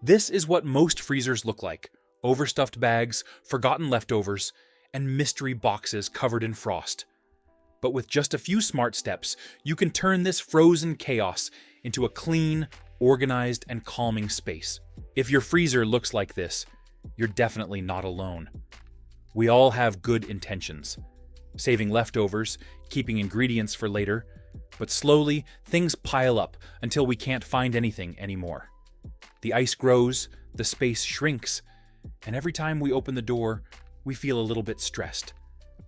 This is what most freezers look like: overstuffed bags, forgotten leftovers, and mystery boxes covered in frost. But with just a few smart steps, you can turn this frozen chaos into a clean, organized, and calming space. If your freezer looks like this, you're definitely not alone. We all have good intentions: saving leftovers, keeping ingredients for later, but slowly things pile up until we can't find anything anymore. The ice grows, the space shrinks, and every time we open the door, we feel a little bit stressed.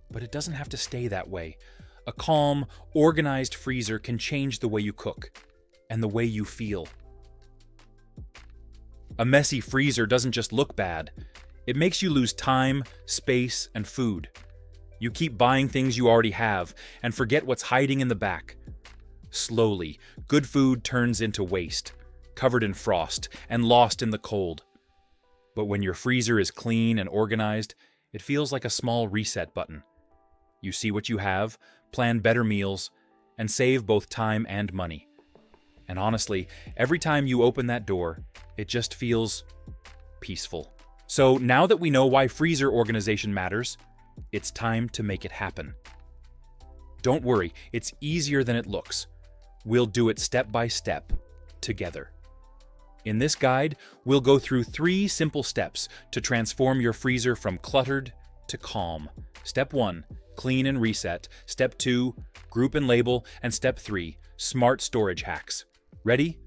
But it doesn't have to stay that way. A calm, organized freezer can change the way you cook and the way you feel. A messy freezer doesn't just look bad. It makes you lose time, space, and food. You keep buying things you already have and forget what's hiding in the back. Slowly, good food turns into waste, covered in frost and lost in the cold. But when your freezer is clean and organized, it feels like a small reset button. You see what you have, plan better meals, and save both time and money. And honestly, every time you open that door, it just feels peaceful. So now that we know why freezer organization matters, it's time to make it happen. Don't worry, it's easier than it looks. We'll do it step by step, together. In this guide, we'll go through 3 simple steps to transform your freezer from cluttered to calm. Step 1, clean and reset. Step 2, group and label. And step 3, smart storage hacks. Ready?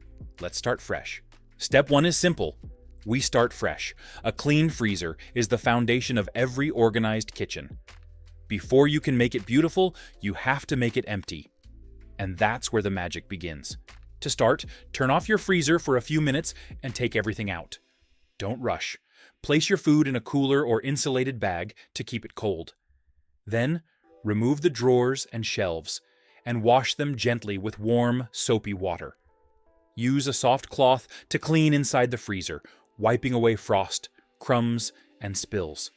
Let's start fresh. Step 1 is simple. We start fresh. A clean freezer is the foundation of every organized kitchen. Before you can make it beautiful, you have to make it empty. And that's where the magic begins. To start, turn off your freezer for a few minutes and take everything out. Don't rush. Place your food in a cooler or insulated bag to keep it cold. Then, remove the drawers and shelves and wash them gently with warm, soapy water. Use a soft cloth to clean inside the freezer, wiping away frost, crumbs, and spills.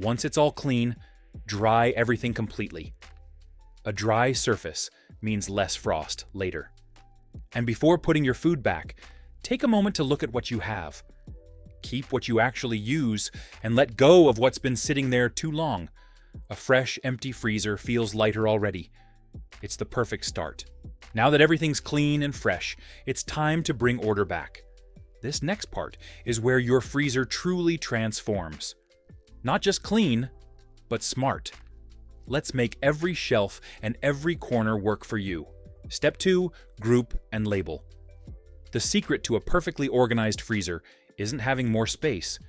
Once it's all clean, dry everything completely. A dry surface means less frost later. And before putting your food back, take a moment to look at what you have. Keep what you actually use and let go of what's been sitting there too long. A fresh, empty freezer feels lighter already. It's the perfect start. Now that everything's clean and fresh, it's time to bring order back. This next part is where your freezer truly transforms. Not just clean, but smart. Let's make every shelf and every corner work for you. Step 2, group and label. The secret to a perfectly organized freezer isn't having more space.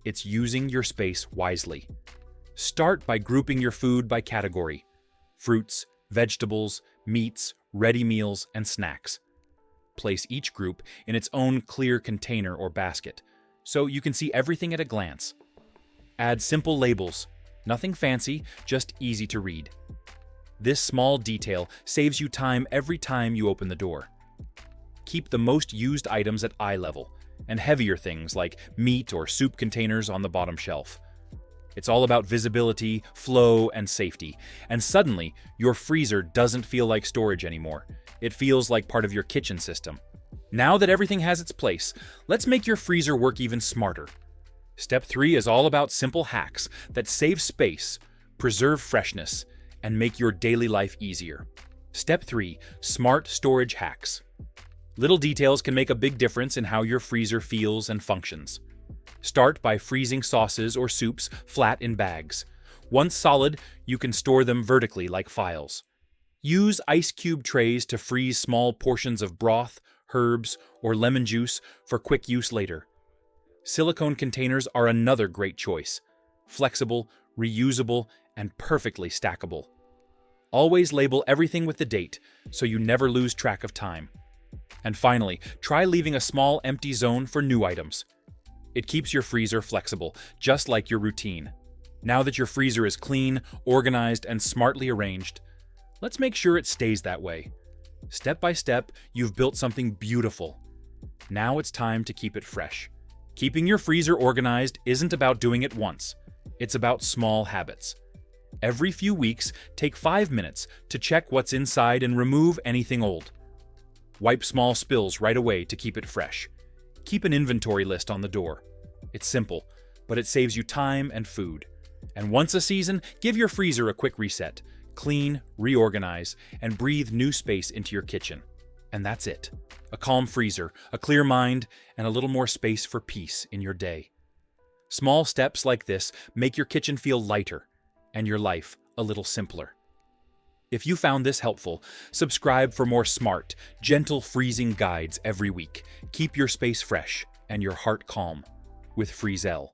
It's using your space wisely. Start by grouping your food by category: fruits, vegetables, meats, ready meals, and snacks. Place each group in its own clear container or basket, so you can see everything at a glance. Add simple labels. Nothing fancy, just easy to read. This small detail saves you time every time you open the door. Keep the most used items at eye level, and heavier things like meat or soup containers on the bottom shelf. It's all about visibility, flow, and safety, and suddenly your freezer doesn't feel like storage anymore. It feels like part of your kitchen system. Now that everything has its place, let's make your freezer work even smarter. Step 3 is all about simple hacks that save space, preserve freshness, and make your daily life easier. Step 3, smart storage hacks. Little details can make a big difference in how your freezer feels and functions. Start by freezing sauces or soups flat in bags. Once solid, you can store them vertically like files. Use ice cube trays to freeze small portions of broth, herbs, or lemon juice for quick use later. Silicone containers are another great choice. Flexible, reusable, and perfectly stackable. Always label everything with the date, so you never lose track of time. And finally, try leaving a small empty zone for new items. It keeps your freezer flexible, just like your routine. Now that your freezer is clean, organized, and smartly arranged, let's make sure it stays that way. Step by step, you've built something beautiful. Now it's time to keep it fresh. Keeping your freezer organized isn't about doing it once. It's about small habits. Every few weeks, take 5 minutes to check what's inside and remove anything old. Wipe small spills right away to keep it fresh. Keep an inventory list on the door. It's simple, but it saves you time and food. And once a season, give your freezer a quick reset. Clean, reorganize, and breathe new space into your kitchen. And that's it. A calm freezer, a clear mind, and a little more space for peace in your day. Small steps like this make your kitchen feel lighter and your life a little simpler. If you found this helpful, subscribe for more smart, gentle freezing guides every week. Keep your space fresh and your heart calm with Freezelle.